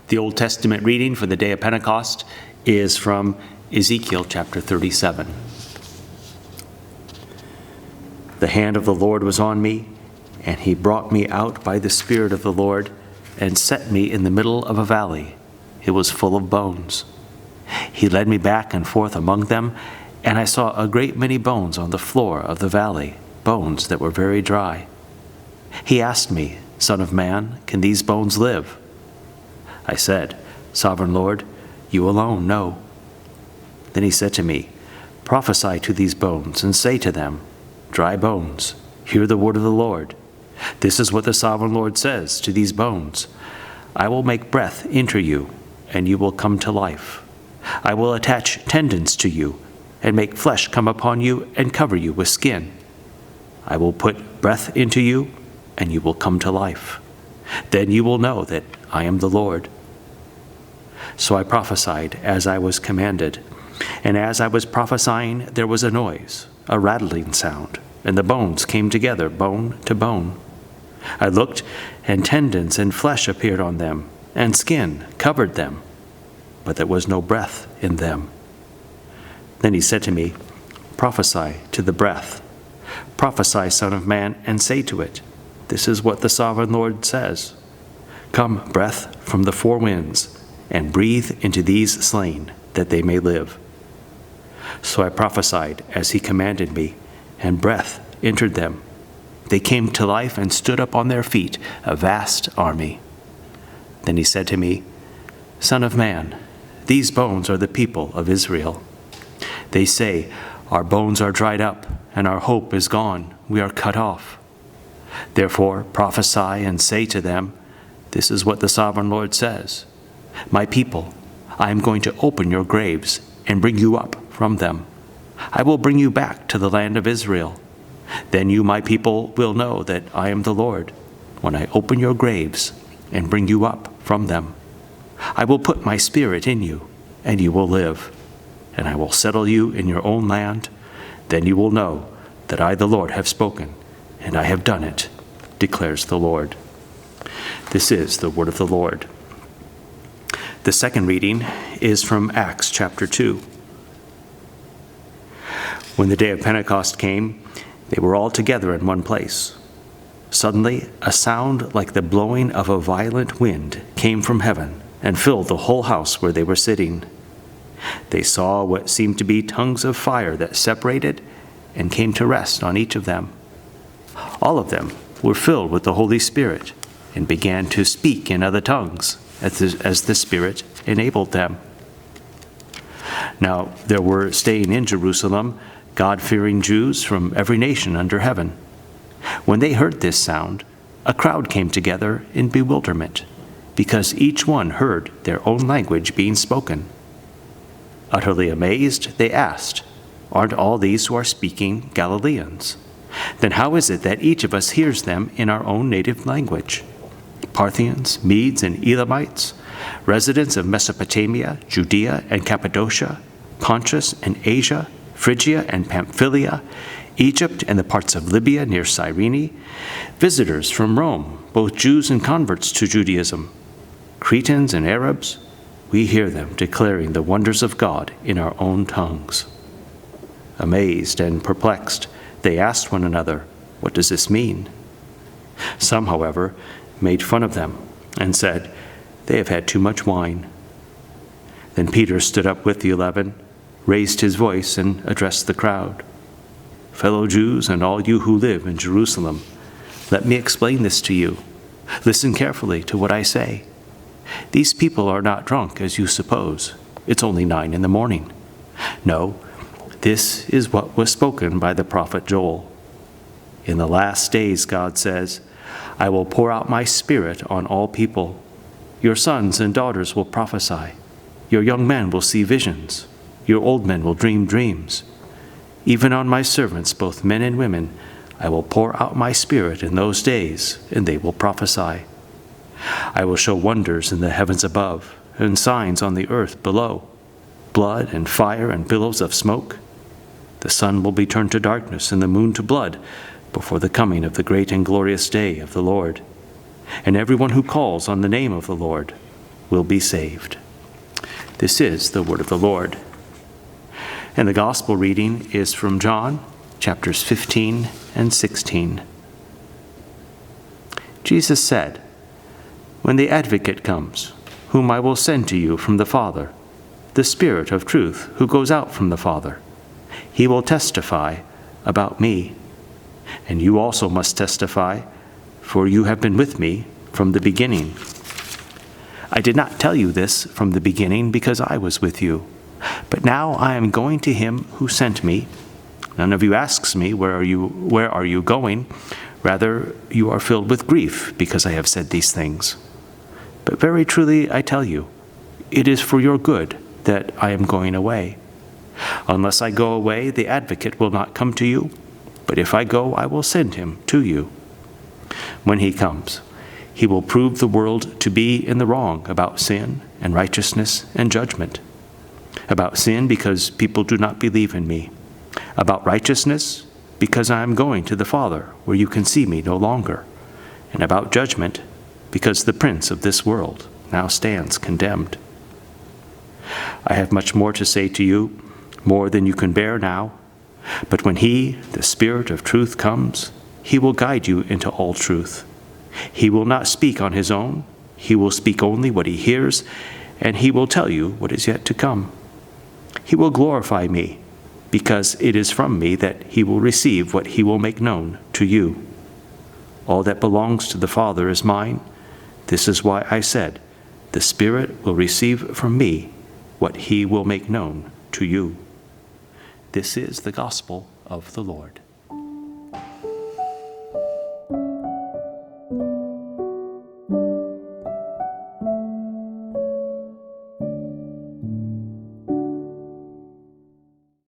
The Old Testament reading for the day of Pentecost is from Ezekiel chapter 37. The hand of the Lord was on me, and he brought me out by the Spirit of the Lord and set me in the middle of a valley. It was full of bones. He led me back and forth among them, and I saw a great many bones on the floor of the valley, bones that were very dry. He asked me, "Son of man, can these bones live?" I said, "Sovereign Lord, you alone know." Then he said to me, "Prophesy to these bones and say to them, 'Dry bones, hear the word of the Lord. This is what the Sovereign Lord says to these bones. I will make breath enter you, and you will come to life. I will attach tendons to you, and make flesh come upon you and cover you with skin. I will put breath into you, and you will come to life. Then you will know that I am the Lord." So I prophesied as I was commanded, and as I was prophesying, there was a noise, a rattling sound, and the bones came together, bone to bone. I looked, and tendons and flesh appeared on them, and skin covered them, but there was no breath in them. Then he said to me, "Prophesy to the breath. Prophesy, Son of man, and say to it, 'This is what the Sovereign Lord says. Come, breath from the four winds, and breathe into these slain, that they may live.' So I prophesied as he commanded me, and breath entered them. They came to life and stood up on their feet, a vast army. Then he said to me, "Son of man, these bones are the people of Israel. They say, 'Our bones are dried up, and our hope is gone. We are cut off.' Therefore prophesy and say to them, 'This is what the Sovereign Lord says. My people, I am going to open your graves and bring you up from them. I will bring you back to the land of Israel. Then you, my people, will know that I am the Lord, when I open your graves and bring you up from them. I will put my spirit in you, and you will live, and I will settle you in your own land. Then you will know that I, the Lord, have spoken, and I have done it, declares the Lord." This is the word of the Lord. The second reading is from Acts chapter 2. When the day of Pentecost came, they were all together in one place. Suddenly, a sound like the blowing of a violent wind came from heaven and filled the whole house where they were sitting. They saw what seemed to be tongues of fire that separated and came to rest on each of them. All of them were filled with the Holy Spirit and began to speak in other tongues as the Spirit enabled them. Now there were staying in Jerusalem God-fearing Jews from every nation under heaven. When they heard this sound, a crowd came together in bewilderment, because each one heard their own language being spoken. Utterly amazed, they asked, "Aren't all these who are speaking Galileans? Then how is it that each of us hears them in our own native language? Parthians, Medes, and Elamites, residents of Mesopotamia, Judea and Cappadocia, Pontus and Asia, Phrygia and Pamphylia, Egypt and the parts of Libya near Cyrene, visitors from Rome, both Jews and converts to Judaism, Cretans and Arabs, we hear them declaring the wonders of God in our own tongues." Amazed and perplexed, they asked one another, "What does this mean?" Some, however, made fun of them and said, "They have had too much wine." Then Peter stood up with the 11, raised his voice, and addressed the crowd. "Fellow Jews and all you who live in Jerusalem, let me explain this to you. Listen carefully to what I say. These people are not drunk as you suppose. It's only 9 in the morning. No, this is what was spoken by the prophet Joel. In the last days, God says, I will pour out my Spirit on all people. Your sons and daughters will prophesy. Your young men will see visions. Your old men will dream dreams. Even on my servants, both men and women, I will pour out my Spirit in those days, and they will prophesy. I will show wonders in the heavens above, and signs on the earth below, blood and fire and billows of smoke. The sun will be turned to darkness and the moon to blood before the coming of the great and glorious day of the Lord. And everyone who calls on the name of the Lord will be saved. This is the word of the Lord. And the gospel reading is from John, chapters 15 and 16. Jesus said, "When the advocate comes, whom I will send to you from the Father, the Spirit of truth who goes out from the Father, he will testify about me. And you also must testify, for you have been with me from the beginning. I did not tell you this from the beginning because I was with you. But now I am going to him who sent me. None of you asks me, where are you going? Rather, you are filled with grief because I have said these things. But very truly I tell you, it is for your good that I am going away. Unless I go away, the advocate will not come to you. But if I go, I will send him to you. When he comes, he will prove the world to be in the wrong about sin and righteousness and judgment. About sin, because people do not believe in me. About righteousness, because I am going to the Father, where you can see me no longer. And about judgment, because the prince of this world now stands condemned. I have much more to say to you, more than you can bear now. But when he, the Spirit of truth, comes, he will guide you into all truth. He will not speak on his own. He will speak only what he hears, and he will tell you what is yet to come. He will glorify me, because it is from me that he will receive what he will make known to you. All that belongs to the Father is mine. This is why I said, the Spirit will receive from me what he will make known to you. This is the gospel of the Lord.